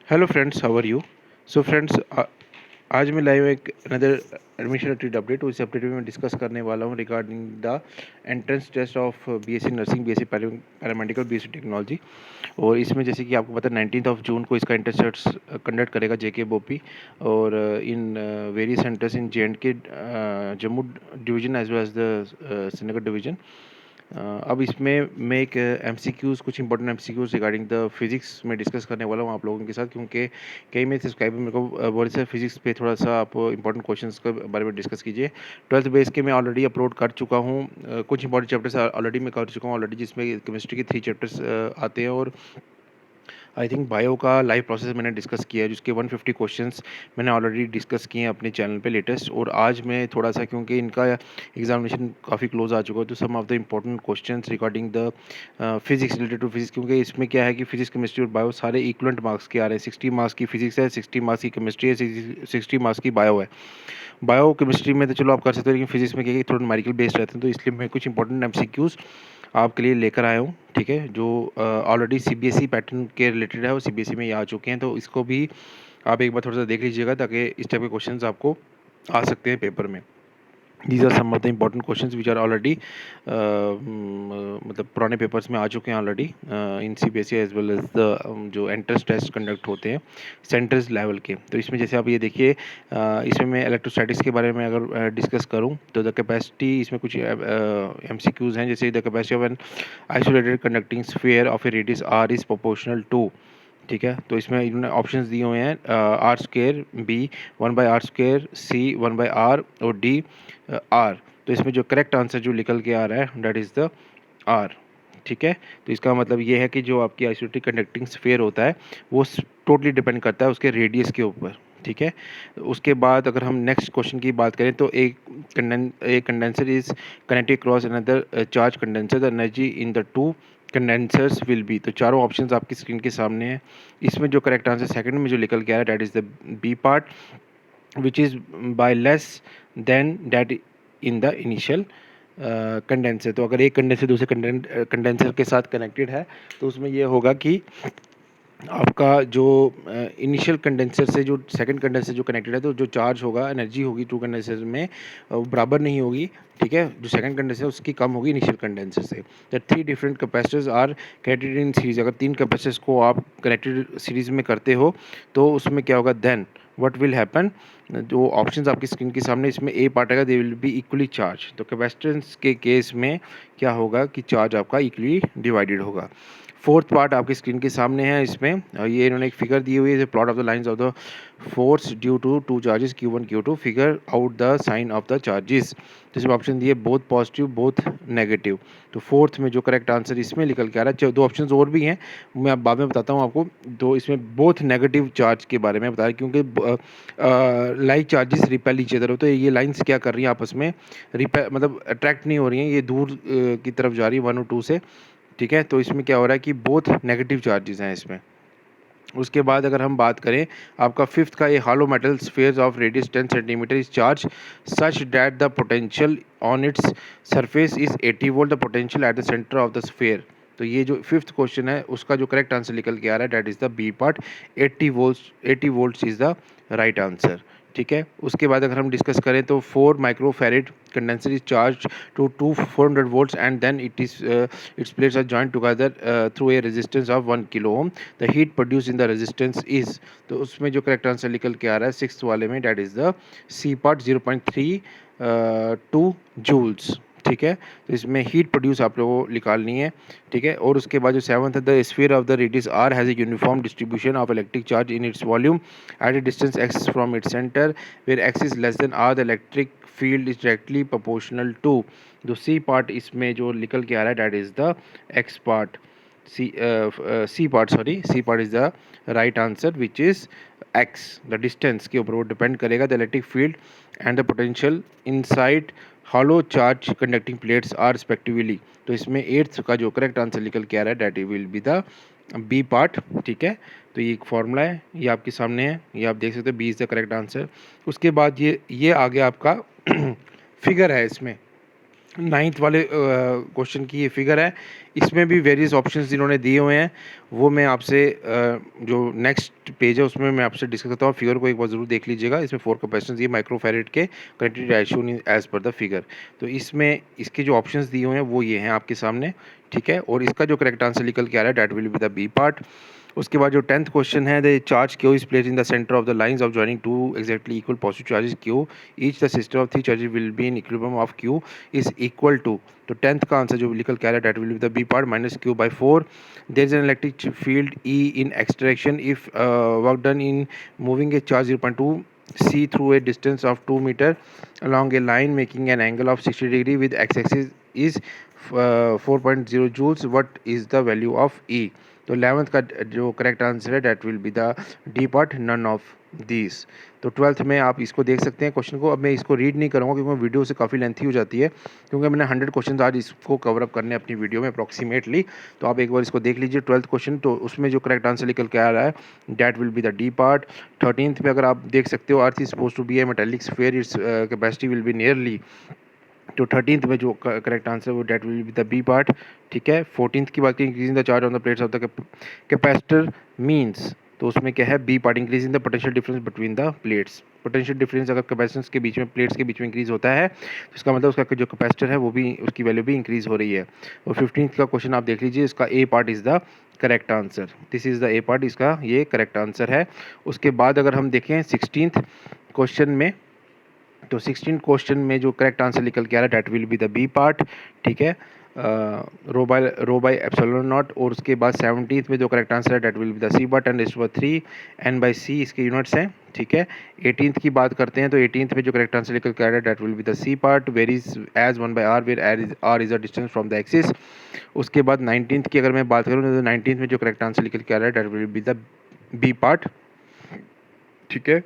Hello friends, how are you? So friends, आज मैं live एक अनदर एडमिशन रिलेटेड अपडेट। उस अपडेट में मैं डिस्कस करने वाला हूँ regarding the entrance test of BSc nursing, BSc paramedical, BSc technology. और इसमें जैसे कि आपको पता है 19th ऑफ जून को इसका एंट्रेंस टेस्ट कंडक्ट करेगा जेके बोपी, और in various centres in J and K, Jammu division as well as the Srinagar division. अब इसमें मैं एक एमसीक्यूज़, कुछ important MCQs regarding the physics में डिस्कस करने वाला हूँ आप लोगों के साथ, क्योंकि कई मेरे सब्सक्राइबर मेरे को बोल रहे फिजिक्स पे थोड़ा सा आप इंपॉर्टेंट क्वेश्चंस के बारे में डिस्कस कीजिए। 12th बेस के मैं ऑलरेडी अपलोड कर चुका हूँ, कुछ इंपॉर्टेंट चैप्टर्स ऑलरेडी मैं कर चुका हूँ ऑलरेडी, जिसमें केमिस्ट्री के 3 चैप्टर्स आते हैं। और आई थिंक बायो का लाइव प्रोसेस मैंने डिस्कस किया है, जिसके 150 क्वेश्चंस मैंने ऑलरेडी डिस्कस किए हैं अपने चैनल पे लेटेस्ट। और आज मैं थोड़ा सा, क्योंकि इनका एग्जामिनेशन काफ़ी क्लोज आ चुका है, तो some of the important questions regarding the physics, related to physics, क्योंकि इसमें क्या है कि फिजिक्स, केमिस्ट्री और बायो सारे इक्वलेंट मार्क्स के आ रहे हैं। 60 मार्क्स की फिजिक्स है, 60 मार्क्स की केमिस्ट्री है, 60 मार्क्स की बायो है। बायो केमिस्ट्री में तो चलो आप कर सकते हो, लेकिन फिजिक्स में क्या है कि थोड़ा न्यूमेरिकल बेस्ड रहते हैं, तो इसलिए मैं कुछ इंपॉर्टेंट एमसीक्यूज़ आपके लिए लेकर आया हूँ। ठीक है, जो ऑलरेडी सीबीएसई पैटर्न के रिलेटेड है और सीबीएसई में ये आ चुके हैं, तो इसको भी आप एक बार थोड़ा सा देख लीजिएगा, ताकि इस टाइप के क्वेश्चंस आपको आ सकते हैं पेपर में। These are some of the important questions which are already, मतलब पुराने पेपर्स में आ चुके हैं already in CBSE as well as the जो एंट्रेंस टेस्ट कंडक्ट होते हैं सेंटर्स लेवल के। तो इसमें जैसे आप ये देखिए, इसमें मैं इलेक्ट्रोस्टैटिक्स के बारे में अगर डिस्कस करूं, तो द कैपेसिटी, इसमें कुछ एमसीक्यूज़ हैं, जैसे the capacity of an isolated conducting sphere of a radius R is proportional to. ठीक है, तो इसमें इन्होंने ऑप्शंस दिए हुए हैं, R square B 1/r square, C 1/r, और डी आर। तो इसमें जो करेक्ट आंसर जो निकल के आ रहा है दैट इज़ द आर। ठीक है, तो इसका मतलब ये है कि जो आपकी आइसोलेटेड कंडक्टिंग स्फीयर होता है वो टोटली डिपेंड करता है उसके रेडियस के ऊपर। ठीक है, उसके बाद अगर हम नेक्स्ट क्वेश्चन की बात करें, तो एक condenser is connected cross another charge condenser, the energy in the two condensers will be. तो चारों ऑप्शंस आपकी स्क्रीन के सामने हैं। इसमें जो करेक्ट आंसर सेकंड में जो निकल के आ रहा है that is the B part, which is by less than that in the initial condenser. तो अगर एक कंडेंसर दूसरे कंडेंसर के साथ कनेक्टेड है, तो उसमें ये होगा कि आपका जो इनिशियल कंडेंसर से जो सेकंड कंडेंसर जो कनेक्टेड है, तो जो चार्ज होगा, एनर्जी होगी टू कंडेंसर में, वो बराबर नहीं होगी। ठीक है, जो सेकंड कंडेंसर है उसकी कम होगी इनिशियल कंडेंसर से। The 3 different capacitors are connected in series. अगर 3 कैपेसिटर्स को आप कनेक्टेड सीरीज में करते हो, तो उसमें क्या होगा, देन व्हाट विल हैपन। जो ऑप्शंस आपकी स्क्रीन के सामने, इसमें ए पार्ट आएगा, they will be equally charge. तो कैपेसिटेंस के केस में क्या होगा कि चार्ज आपका इक्वली डिवाइडेड होगा। फोर्थ पार्ट आपकी स्क्रीन के सामने है। इसमें ये इन्होंने एक फिगर दी हुई है, plot of the lines of the force due to two charges Q1 Q2, figure out the sign of the charges. तो इसमें ऑप्शन दिए बोथ पॉजिटिव बोथ नेगेटिव। तो फोर्थ में जो करेक्ट आंसर इसमें निकल के आ रहा है, 2 ऑप्शन और भी हैं, मैं अब बाद में बताता हूँ आपको। तो इसमें बोथ नेगेटिव चार्ज के बारे में बताया, क्योंकि like charges repel each other हो, तो ये लाइंस क्या कर रही हैं आपस में, रिपेल मतलब अट्रैक्ट नहीं हो रही हैं, ये दूर की तरफ जा रही है 1 और 2 से। ठीक है, तो इसमें क्या हो रहा है कि बोथ नेगेटिव चार्जेस हैं इसमें। उसके बाद अगर हम बात करें आपका फिफ्थ का, ये hollow metal spheres of radius 10 centimetre is charge such that the potential on its surface is 80 volt, the potential at the centre of the sphere. तो ये जो फिफ्थ क्वेश्चन है उसका जो करेक्ट आंसर निकल के आ रहा है that is the B part, 80 volts is the right answer. ठीक है, उसके बाद अगर हम डिस्कस करें, तो 4 microfarad condenser is charge to 400 volts and then its plates are joined together through a resistance of 1 kilo ohm. The heat produce in the resistance is. तो उसमें जो करेक्ट आंसर निकल के आ रहा है सिक्स वाले में that is the C part, 0.32 joules. ठीक है, तो इसमें हीट प्रोड्यूस आप लोगों को निकालनी है। ठीक है, और उसके बाद जो सेवंथ है, the sphere of the radius R has a uniform distribution of electric charge in its volume at a distance X from its centre where X is less than R, the electric field is directly proportional to. जो C part इसमें जो निकल के आ रहा है that is the X part, C part, sorry, C part is the right answer which is X. The distance के ऊपर वो डिपेंड करेगा, the electric field and the potential inside hollow charge conducting plates are respectively. तो इसमें eighth का जो correct answer निकल के आ रहा है that will be the B part. ठीक है, तो ये एक फॉर्मूला है, ये आपके सामने है, ये आप देख सकते हो, B is the correct answer. उसके बाद ये आ गया आपका फिगर है इसमें, 9th वाले क्वेश्चन की ये फिगर है। इसमें भी वेरियस ऑप्शंस इन्होंने दिए हुए हैं, वो मैं आपसे जो नेक्स्ट पेज है उसमें मैं आपसे डिस्कस करता हूँ। फिगर को एक बार ज़रूर देख लीजिएगा। इसमें 4 कैपेसिटेंस ये माइक्रोफैरेड के continuity ratio as per the figure. तो इसमें इसके जो ऑप्शंस दिए हुए हैं वो ये हैं आपके सामने, ठीक है। और इसका जो करेक्ट आंसर निकल के आ रहा है that will be the B part. उसके बाद जो 10th क्वेश्चन है, the charge Q is placed in the centre of the lines of joining two exactly equal positive charges Q, each the system of 3 charges will be in equilibrium of Q is equal to. तो 10th का answer जो निकल के आ रहा है that will be the B part minus Q by 4। There is an electric field E in X direction if work done in moving a charge 0.2 c through a distance of 2 meter along a line making an angle of 60 degree with x-axis is 4.0 joules. What is the value of E? तो 11th का जो correct answer है that will be the D part, none of this. तो 12th में आप इसको देख सकते हैं क्वेश्चन को। अब मैं इसको रीड नहीं करूँगा क्योंकि वीडियो से काफ़ी लेंथी हो जाती है, क्योंकि मैंने 100 क्वेश्चन आज इसको कवर अप करने अपनी वीडियो में अप्रॉक्सीमेटली। तो आप एक बार इसको देख लीजिए 12th क्वेश्चन। तो उसमें जो करेक्ट आंसर निकल के आ रहा है that will be the D part. 13th में अगर आप देख सकते हो, earth is suppose to be a metallic sphere, its capacity will be nearly. तो 13th में जो करेक्ट आंसर वो that will be the B part, ठीक है। 14th की बात करें, increasing the charge on the plates of the capacitor means, तो उसमें क्या है B part, increasing the potential difference between the plates. Potential difference अगर कैपेसिटेंस के बीच में, प्लेट्स के बीच में इंक्रीज होता है तो इसका मतलब उसका जो कैपेसिटर है वो भी, उसकी वैल्यू भी इंक्रीज हो रही है। और 15th का क्वेश्चन आप देख लीजिए, इसका A part is the correct answer. This is the A part, इसका ये करेक्ट आंसर है। उसके बाद अगर हम देखें 16th क्वेश्चन में, तो 16 क्वेश्चन में जो करेक्ट आंसर निकल के आ रहा है that will be the B part, ठीक है। Rho by epsilon nought. और उसके बाद 17th में जो करेक्ट आंसर है that will be the C part, 10⁻³ N by C इसके यूनिट्स हैं, ठीक है। 18th की बात करते हैं, तो 18th में जो करेक्ट आंसर निकल के आ रहा है that will be the C part, where is as 1/r where R is a distance from the axis. उसके बाद 19th की अगर मैं बात करूँ तो 19th में जो करेक्ट आंसर निकल के आ रहा है that will be the B part, ठीक है।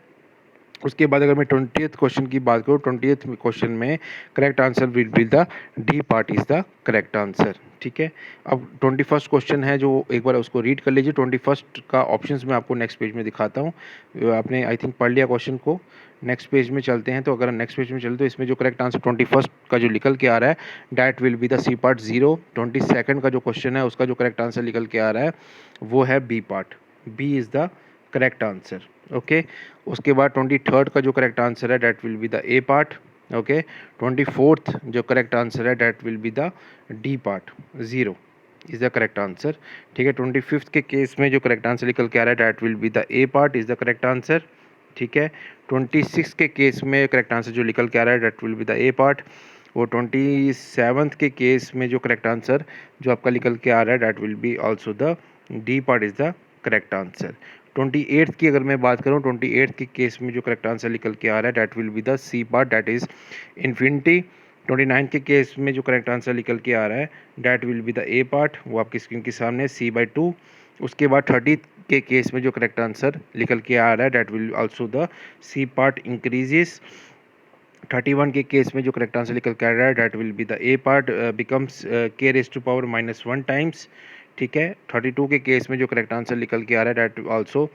उसके बाद अगर मैं 20th क्वेश्चन की बात करूँ, 20th क्वेश्चन में correct answer will be the D part is the correct answer, ठीक है। अब 21st क्वेश्चन है जो एक बार उसको रीड कर लीजिए। 21st का ऑप्शंस मैं आपको नेक्स्ट पेज में दिखाता हूँ। आपने आई थिंक पढ़ लिया क्वेश्चन को। नेक्स्ट पेज में चलते हैं, तो अगर नेक्स्ट पेज में चलते तो इसमें जो करेक्ट आंसर 21st का जो निकल के आ रहा है that will be the C part 0। 22nd का जो क्वेश्चन है उसका जो करेक्ट आंसर निकल के आ रहा है वो है B part, B is the correct answer, okay. उसके बाद 23rd का जो करेक्ट आंसर है that will be the A part, okay. 24th जो करेक्ट आंसर है that will be the D part, 0 is the correct answer, ठीक है। 25th के केस में जो करेक्ट आंसर निकल के आ रहा है that will be the A part is the correct answer, ठीक है। 26 के केस में करेक्ट आंसर जो निकल के आ रहा है that will be the A part. और 27th के केस में जो करेक्ट आंसर जो आपका निकल के आ रहा है that will B also the D part is the correct answer. 28th की अगर मैं बात करूँ, 28th के केस में जो करेक्ट आंसर निकल के आ रहा है that will be the C part, that is infinity. 29th के केस में जो करेक्ट आंसर निकल के आ रहा है that will be the A part, वो आपकी स्क्रीन के सामने c/2। उसके बाद 30th के केस में जो करेक्ट आंसर निकल के आ रहा है that will also the C part increases. 31 के केस में जो करेक्ट आंसर निकल के आ रहा है that will be the A part becomes k⁻⁻1 times, ठीक है। 32 के केस में जो करेक्ट आंसर निकल के आ रहा है that also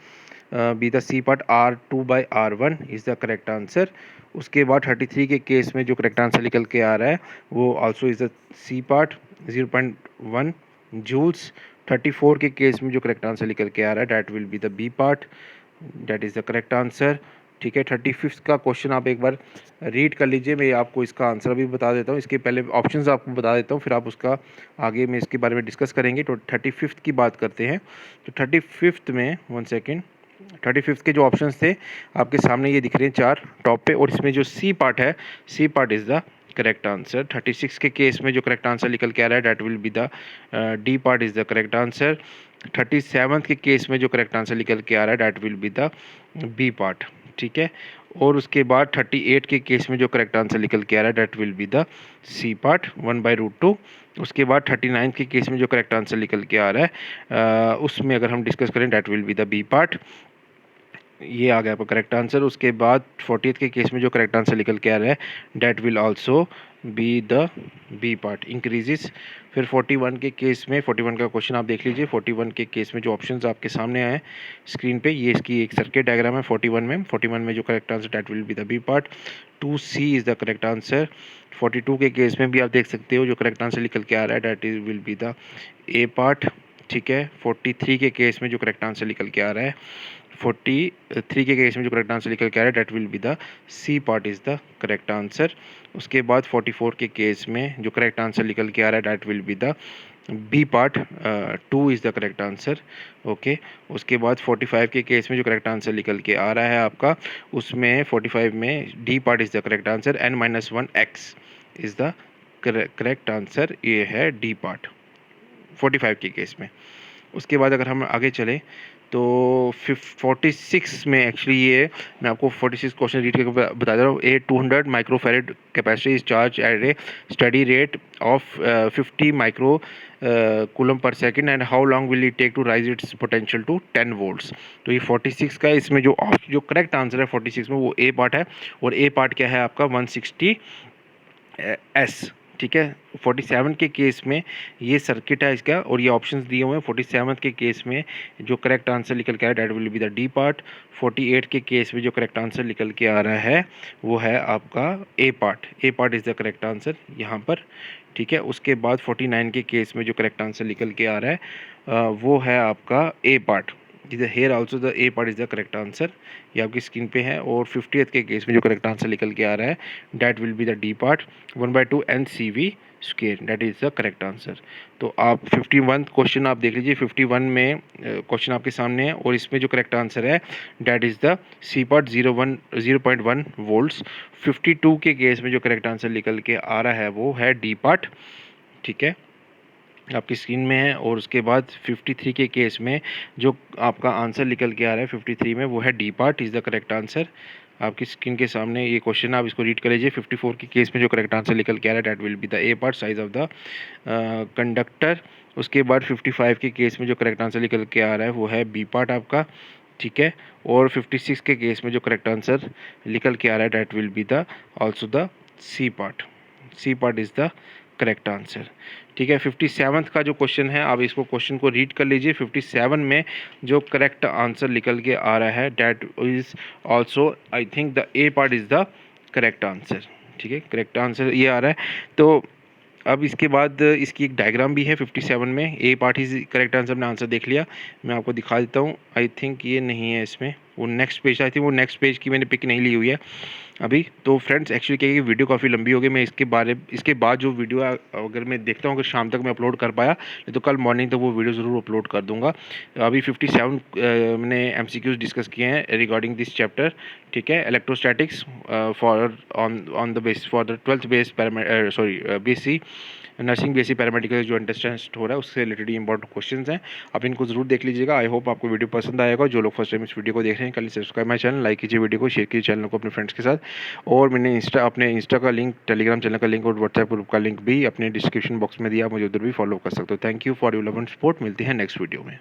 be the C part, R2/R1 is the correct answer. उसके बाद 33 के केस में जो करेक्ट आंसर निकल के आ रहा है वो also is the C part, 0.1 joules. 34 के केस में जो करेक्ट आंसर निकल के आ रहा है that will be the B part, that is the correct answer, ठीक है। 35th का क्वेश्चन आप एक बार रीड कर लीजिए, मैं आपको इसका आंसर भी बता देता हूँ। इसके पहले ऑप्शंस आपको बता देता हूँ, फिर आप उसका आगे में इसके बारे में डिस्कस करेंगे। तो 35th की बात करते हैं, तो 35th में 1 सेकेंड, 35th के जो ऑप्शंस थे आपके सामने ये दिख रहे हैं 4 टॉप पे। और इसमें जो सी पार्ट है, C part is the correct answer. 36 के केस में जो करेक्ट आंसर निकल के आ रहा है that will be the D part is the correct answer. 37th के केस में जो करेक्ट आंसर निकल के आ रहा है that will be the B part, ठीक है। और उसके बाद 38 के केस में जो करेक्ट आंसर निकल के आ रहा है that will be the C part, 1/√2। उसके बाद 39 के केस में जो करेक्ट आंसर निकल के आ रहा है उसमें अगर हम डिस्कस करें that will be the B part. ये आ गया आपका करेक्ट आंसर। उसके बाद 40th के केस में जो करेक्ट आंसर निकल के आ रहा है that will also be the B part increases. फिर 41 के केस में 41 का क्वेश्चन आप देख लीजिए। 41 के केस में जो ऑप्शंस आपके सामने आए स्क्रीन पे, ये इसकी एक सर्किट डायग्राम है 41 में जो correct answer that will be the B part. 2C is the correct answer. 42 के केस में भी आप देख सकते हो जो करेक्ट आंसर निकल के आ रहा है that is will be the A part. ठीक है, 43 के केस में जो करेक्ट आंसर निकल के आ रहा है 43 के केस में जो करेक्ट आंसर निकल के आ रहा है that will be the C part is the correct answer. उसके बाद 44 के केस में जो करेक्ट आंसर निकल के आ रहा है that will be the B part. 2 is the correct answer. Okay, उसके बाद 45 के केस में जो करेक्ट आंसर निकल के आ रहा है आपका, उसमें 45 में D part is the correct answer. n-1 x is the correct answer. ये है डी पार्ट 45 के केस में। उसके बाद अगर हम आगे चलें तो 46 में एक्चुअली ये मैं आपको 46 क्वेश्चन रीड करके बता दे रहा हूँ। A 200 microfarad capacity is charge at a steady rate of 50 micro coulomb per second and how long will it take to raise its potential to 10 volts. तो ये 46 का इसमें जो करेक्ट आंसर है 46 में वो ए पार्ट है। और ए पार्ट क्या है आपका 160 एस। ठीक है, 47 के केस में ये सर्किट है इसका और ये ऑप्शंस दिए हुए हैं। 47 के केस में जो करेक्ट आंसर निकल के आ रहा है that will be the D part. 48 के केस में जो करेक्ट आंसर निकल के आ रहा है वो है आपका A part. A part is the correct answer यहाँ पर। ठीक है, उसके बाद 49 के केस में जो करेक्ट आंसर निकल के आ रहा है वो है आपका A part. Is here also the A part is the correct answer. ये आपकी स्क्रीन पे है। और 50th के केस में जो करेक्ट आंसर निकल के आ रहा है that will be the D part 1/2 NCV square, that is the correct answer. तो आप 51 क्वेश्चन आप देख लीजिए। 51 में क्वेश्चन आपके सामने है और इसमें जो करेक्ट आंसर है that is the C part 0.1 volts. 52 के केस में जो करेक्ट आंसर निकल के आ रहा है वो है डी पार्ट। ठीक है, आपकी स्क्रीन में है। और उसके बाद 53 के केस में जो आपका आंसर निकल के आ रहा है 53 में वो है D part is the correct answer. आपकी स्क्रीन के सामने ये क्वेश्चन आप इसको रीड कर लीजिए। 54 के केस में जो करेक्ट आंसर निकल के आ रहा है that will be the A part size of the conductor. उसके बाद 55 के केस में जो करेक्ट आंसर निकल के आ रहा है वो है बी पार्ट आपका। ठीक है, और 56 के केस में जो करेक्ट आंसर निकल के आ रहा है that will be the also the C part. C part is the correct answer. ठीक है, 57th का जो क्वेश्चन है आप इसको क्वेश्चन को रीड कर लीजिए। 57 में जो करेक्ट आंसर निकल के आ रहा है that is also I think the A part is the correct answer. ठीक है, करेक्ट आंसर ये आ रहा है। तो अब इसके बाद इसकी एक डायग्राम भी है 57 में। ए पार्ट इज करेक्ट आंसर हमने आंसर देख लिया। मैं आपको दिखा देता हूँ। आई थिंक ये नहीं है इसमें, वो नेक्स्ट पेज आई थिंक वो नेक्स्ट पेज की मैंने पिक नहीं ली हुई है अभी। तो फ्रेंड्स एक्चुअली क्या है कि वीडियो काफ़ी लंबी हो गई। मैं इसके बाद जो वीडियो अगर मैं देखता हूँ अगर शाम तक मैं अपलोड कर पाया नहीं तो कल मॉर्निंग तक वो वीडियो ज़रूर अपलोड कर दूँगा। अभी 57 मैंने MCQs डिस्कस किए हैं रिगार्डिंग दिस चैप्टर। ठीक है, electrostatics for on the base for the 12th base BSc nursing BSc paramedical जो इंटरेस्ट टेस्ट हो रहा है उससे रिलेटेड इंपॉर्टेंट क्वेश्चंस हैं। आप इनको जरूर देख लीजिएगा। आई होप आपको वीडियो पसंद आएगा। जो लोग फर्स्ट टाइम इस वीडियो को देख रहे हैं कल सब्सक्राइब माई चैनल, लाइक कीजिए वीडियो को, शेयर कीजिए चैनल को अपने फ्रेंड्स के साथ। और मैंने अपने इंस्टा का लिंक, टेलीग्राम चैनल का लिंक और व्हाट्सएप ग्रुप का लिंक भी अपने डिस्क्रिप्शन बॉक्स में दिया, आप मुझे उधर भी फॉलो कर सकते हो। Thank you for your love and support. मिलते हैं नेक्स्ट वीडियो में।